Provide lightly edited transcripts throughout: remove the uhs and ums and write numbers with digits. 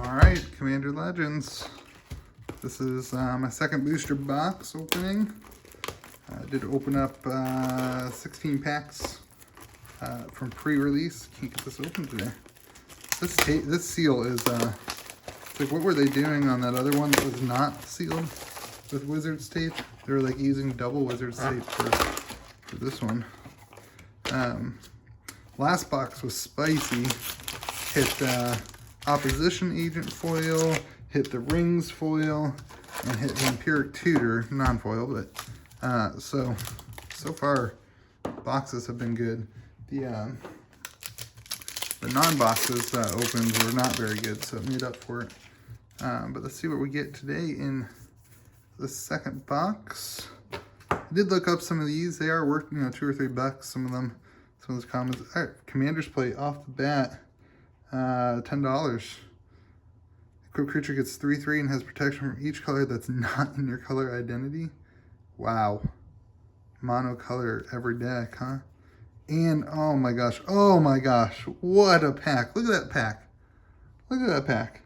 Alright, Commander Legends. This is my second booster box opening. I did open up 16 packs from pre-release. Can't get this open today. This seal is, it's like, what were they doing on that other one that was not sealed with Wizard's tape? They were like using double Wizard's tape for this one. Last box was spicy. Hit Opposition Agent foil, hit the Rings foil, and hit Vampiric Tutor non-foil. But so far, boxes have been good. The non-boxes that opened were not very good, so it made up for it. But let's see what we get today in the second box. I did look up some of these. They are worth, $2 or $3. Some of those commons. All right, Commander's Plate off the bat. $10. Equipped creature gets 3/3 and has protection from each color that's not in your color identity. Wow. Monocolor every deck, huh? And oh my gosh, what a pack. Look at that pack. Look at that pack.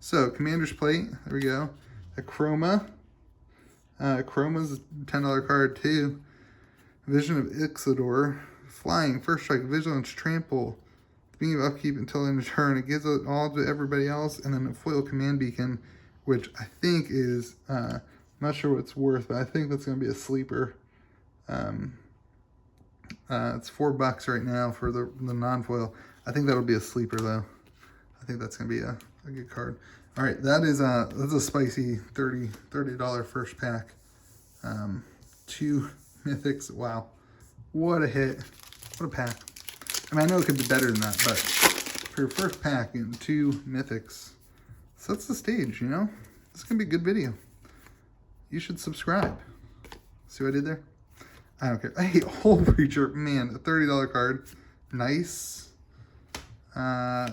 So, Commander's Plate, there we go. A Chroma. Chroma's a $10 card too. Vision of Ixidor. Flying, first strike, Vigilance, Trample. Being of upkeep until end of turn. It gives it all to everybody else. And then a foil Command Beacon, which I think is, I'm not sure what it's worth, but I think that's going to be a sleeper. It's $4 right now for the non-foil. I think that'll be a sleeper though. I think that's going to be a good card. All right, that's a spicy $30 first pack. 2 mythics. Wow, what a hit! What a pack. I mean, I know it could be better than that, but for your first pack in 2 mythics, sets the stage, This is going to be a good video. You should subscribe. See what I did there? I don't care. Hey, Hole Breacher, man, a $30 card. Nice.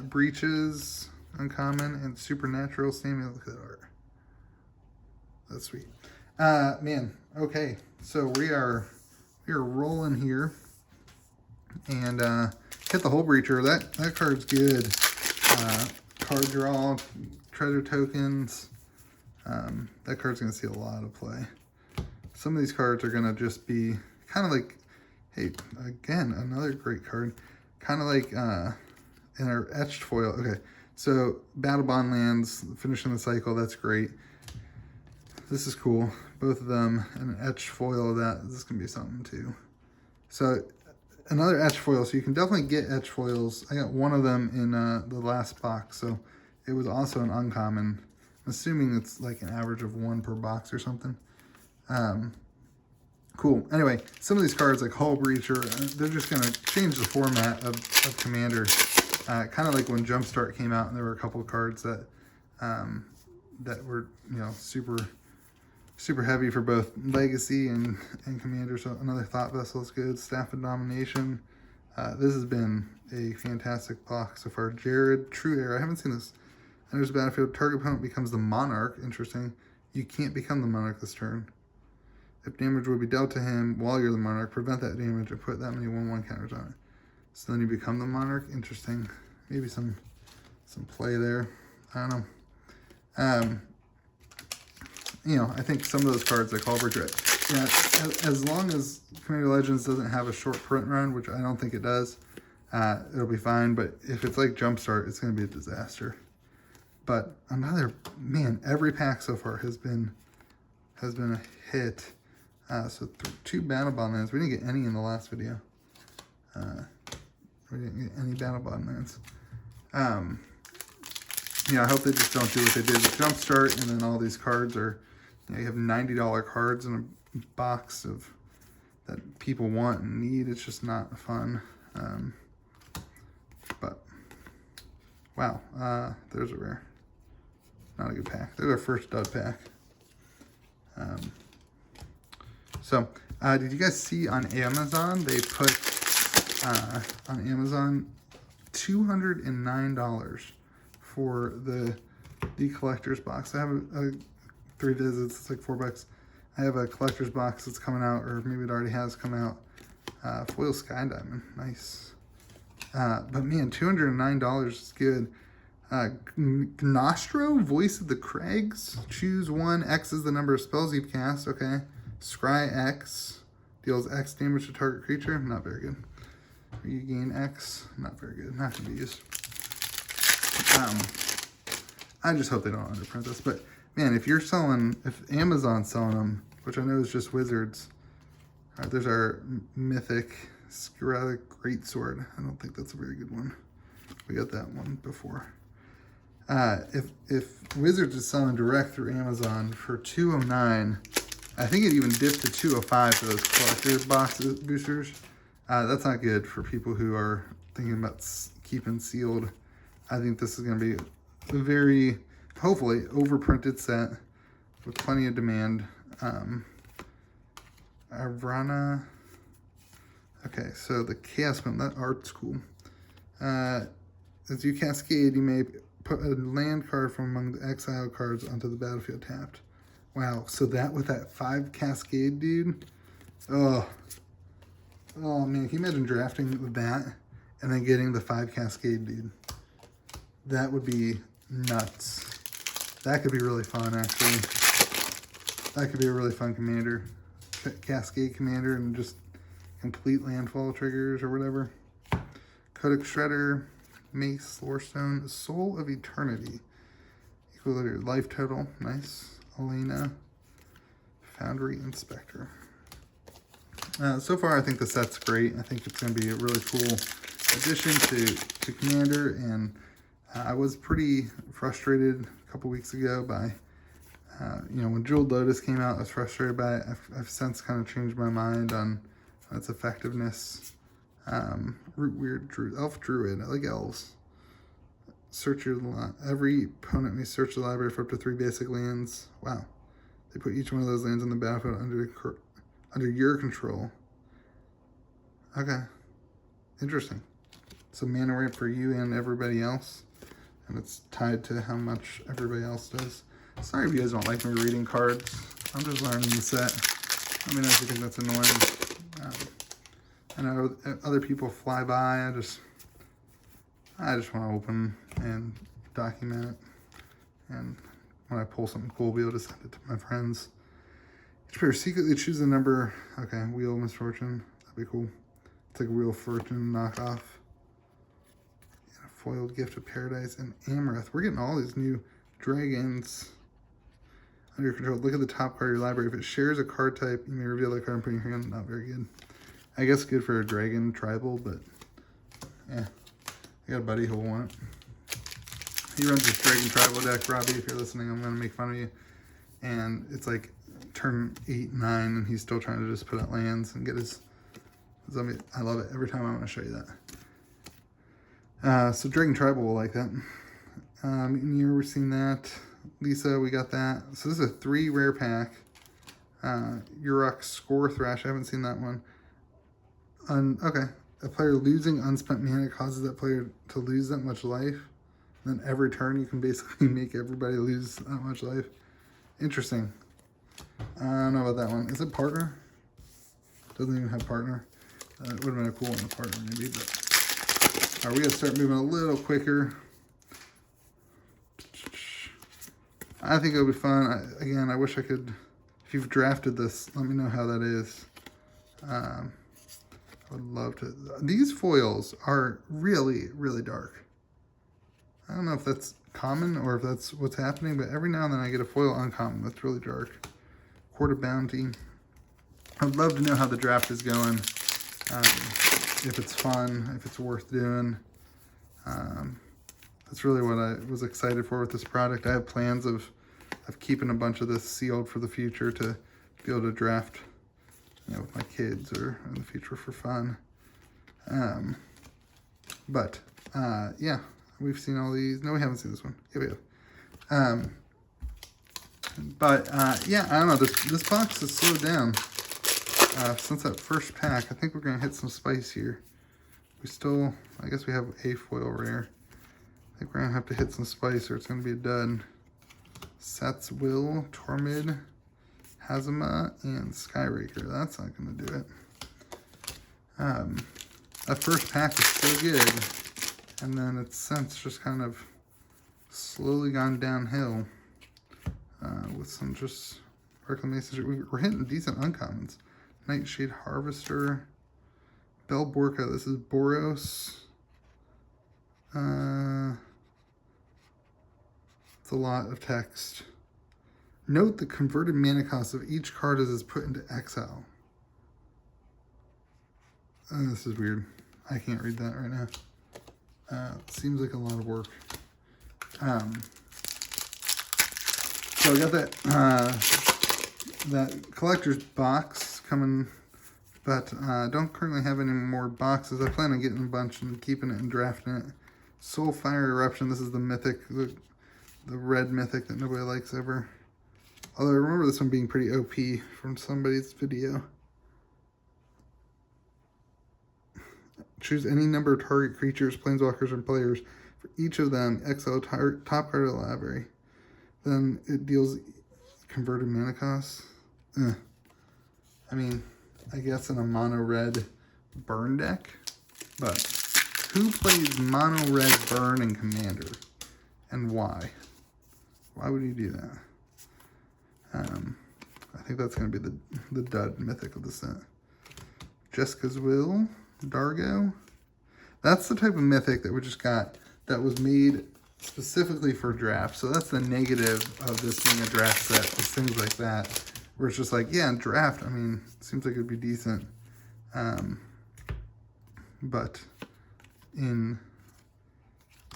Breaches, uncommon, and supernatural. Look at that art. That's sweet. Man, okay. So we are rolling here. And hit the Hole Breacher. That card's good. Card draw, treasure tokens. That card's going to see a lot of play. Some of these cards are going to just be kind of like, hey, again, another great card. Kind of like in our etched foil. Okay, so Battle Bond lands, finishing the cycle, that's great. This is cool. Both of them, and an etched foil of that. This is going to be something too. So another etch foil, so you can definitely get etch foils. I got one of them in the last box, so it was also an uncommon. I'm assuming it's like an average of 1 per box or something. Cool. Anyway, some of these cards like Hull Breacher, they're just going to change the format of Commander. Kind of like when Jumpstart came out and there were a couple of cards that that were, super heavy for both Legacy and Commander. So another Thought Vessel is good. Staff of Domination. This has been a fantastic box so far. Jared, True Air. I haven't seen this. Enters the battlefield. Target opponent becomes the Monarch. Interesting. You can't become the Monarch this turn. If damage would be dealt to him while you're the Monarch, prevent that damage and put that many 1/1 counters on it. So then you become the Monarch. Interesting. Maybe some play there. I don't know. I think some of those cards like Hull Breacher, as long as Commander Legends doesn't have a short print run, which I don't think it does, it'll be fine. But if it's like Jumpstart, it's going to be a disaster. But every pack so far has been a hit. So 2 Battle Bond lands. We didn't get any in the last video. We didn't get any Battle Bond lands. I hope they just don't do what they did with Jumpstart, and then all these cards are, you have $90 cards in a box that people want and need. It's just not fun. But wow, there's a rare. Not a good pack. There's our first dud pack. So, did you guys see on Amazon, they put on Amazon $209 for the collector's box. I have a 3 visits, it's like $4. I have a collector's box that's coming out, or maybe it already has come out. Foil Sky Diamond, nice. But man, $209 is good. Gnostro, Voice of the Crags. Choose one. X is the number of spells you've cast. Okay. Scry X. Deals X damage to target creature. Not very good. You gain X. Not very good. Not to be used. I just hope they don't underprint this. But, man, if Amazon's selling them, which I know is just Wizards. All right, there's our Mythic Sciratic Greatsword. I don't think that's a very good one. We got that one before. If Wizards is selling direct through Amazon for $209, I think it even dipped to $205 for those collector boxes boosters. That's not good for people who are thinking about keeping sealed. I think this is going to be a very, hopefully, overprinted set with plenty of demand. Avrana. Okay, so the Chaos Mountain, that art's cool. As you cascade, you may put a land card from among the exile cards onto the battlefield tapped. Wow, so that with that 5 cascade, dude. Oh man, can you imagine drafting with that and then getting the 5 cascade, dude? That would be nuts. That could be really fun, actually. That could be a really fun commander. Cascade commander and just complete landfall triggers or whatever. Codex Shredder, Mace, Lorestone, Soul of Eternity. Equal to your life total. Nice. Elena, Foundry Inspector. So far, I think the set's great. I think it's going to be a really cool addition to Commander, and I was pretty frustrated a couple weeks ago by, when Jeweled Lotus came out, I was frustrated by it. I've since kind of changed my mind on its effectiveness. Root Weird Elf Druid. I like elves. Search every opponent may search the library for up to 3 basic lands. Wow. They put each one of those lands on the battlefield under your control. Okay. Interesting. So mana ramp for you and everybody else. And it's tied to how much everybody else does. Sorry if you guys don't like me reading cards. I'm just learning the set. Let me know if you think that's annoying. I know other people fly by. I just want to open and document it. And when I pull something cool, be able to send it to my friends. Each player secretly choose a number. Okay, Wheel of Misfortune. That'd be cool. It's like a Wheel of Fortune knockoff. And a foiled Gift of Paradise and Amaranth. We're getting all these new dragons under your control. Look at the top card of your library. If it shares a card type, you may reveal that card and put in your hand. Not very good. I guess good for a dragon tribal, but yeah. I got a buddy who'll want it. He runs this dragon tribal deck. Robbie, if you're listening, I'm going to make fun of you. And it's like turn 8, 9, and he's still trying to just put out lands and get his zombie. I love it. Every time I want to show you that. So dragon tribal will like that. We're seeing that. Lisa, we got that. So this is a 3 rare pack. Uruk Score Thrash. I haven't seen that one. Okay. A player losing unspent mana causes that player to lose that much life. And then every turn you can basically make everybody lose that much life. Interesting. I don't know about that one. Is it partner? Doesn't even have partner. It would have been a cool one to partner maybe. But all right, we got to start moving a little quicker. I think it'll be fun. Again, I wish I could. If you've drafted this, let me know how that is. I would love to. These foils are really, really dark. I don't know if that's common or if that's what's happening, but every now and then I get a foil uncommon that's really dark. Court of Bounty. I'd love to know how the draft is going. If it's fun, if it's worth doing. That's really what I was excited for with this product. I have plans of keeping a bunch of this sealed for the future to be able to draft, with my kids or in the future for fun. Yeah, we've seen all these. No, we haven't seen this one. Yeah, we have. Yeah, I don't know. This box has slowed down since that first pack. I think we're gonna hit some spice here. I guess we have a foil rare. I think we're gonna have to hit some spice or it's gonna be a dud. Set's Will, Tormid, Hazama, and Skyraker. That's not gonna do it. That first pack was so good, and then it's since just kind of slowly gone downhill with some just reclamation. We're hitting decent uncommons. Nightshade Harvester, Bellborka. This is Boros. It's a lot of text. Note the converted mana cost of each card as it's put into exile. This is weird. I can't read that right now. Seems like a lot of work. So I got that collector's box coming, but don't currently have any more boxes. I plan on getting a bunch and keeping it and drafting it. Soulfire Eruption. This is the mythic, the red mythic that nobody likes ever. Although I remember this one being pretty OP from somebody's video. Choose any number of target creatures, planeswalkers, and players. For each of them, exile top card of the library. Then it deals converted mana costs. I mean, I guess in a mono red burn deck. But who plays mono red burn and commander? And why? Why would you do that? I think that's going to be the dud mythic of the set. Jessica's Will. Dargo. That's the type of mythic that we just got that was made specifically for draft. So that's the negative of this being a draft set, is things like that, where it's just like, yeah, in draft, I mean, it seems like it'd be decent. But in,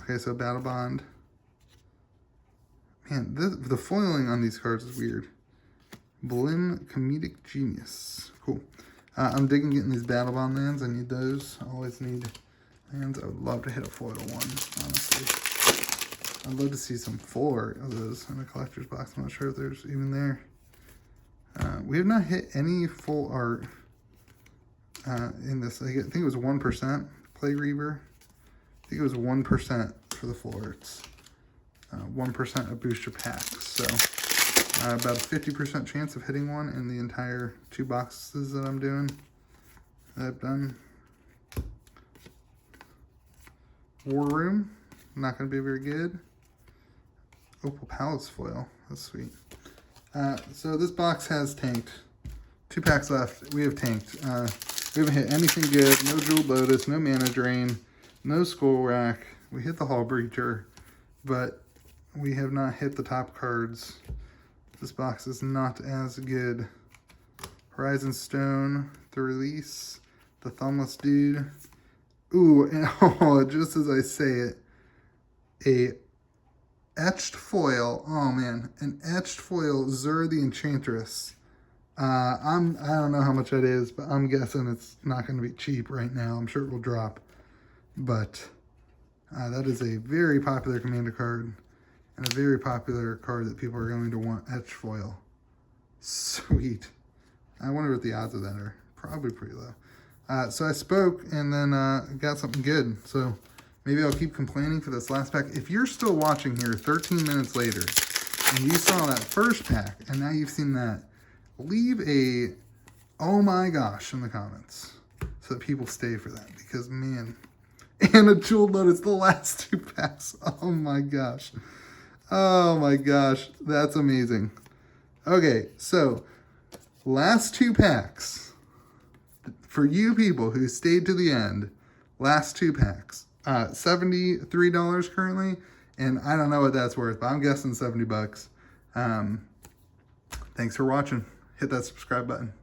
okay, so Battle Bond. Man, the foiling on these cards is weird. Blim Comedic Genius. Cool. I'm digging getting these Battle Bond lands. I need those. I always need lands. I would love to hit a foil one, honestly. I'd love to see some 4 of those in a collector's box. I'm not sure if there's even there. We have not hit any full art in this. I think it was 1%. Plague Reaver. I think it was 1% for the full arts. 1% of booster packs. So about a 50% chance of hitting one in the entire 2 boxes that I'm doing. That I've done. War Room. Not going to be very good. Opal Palace foil. That's sweet. So this box has tanked. 2 packs left. We have tanked. We haven't hit anything good. No Jeweled Lotus. No Mana Drain. No Skull Rack. We hit the Hall Breacher. But we have not hit the top cards. This box is not as good. Horizon Stone. The Release. The Thumbless Dude. Ooh, and oh, just as I say it, a etched foil. Oh man, an etched foil Zur the Enchantress. I don't know how much that is, but I'm guessing it's not going to be cheap right now. I'm sure it will drop, but that is a very popular commander card and a very popular card that people are going to want etched foil. Sweet. I wonder what the odds of that are. Probably pretty low. So I spoke and then got something good. So maybe I'll keep complaining for this last pack. If you're still watching here 13 minutes later and you saw that first pack and now you've seen that, leave a oh my gosh in the comments so that people stay for that, because man, and a Jeweled Lotus, the last 2 packs. Oh my gosh. Oh my gosh. That's amazing. Okay, so last 2 packs. For you people who stayed to the end, last 2 packs, $73 currently, and I don't know what that's worth, but I'm guessing $70. Thanks for watching. Hit that subscribe button.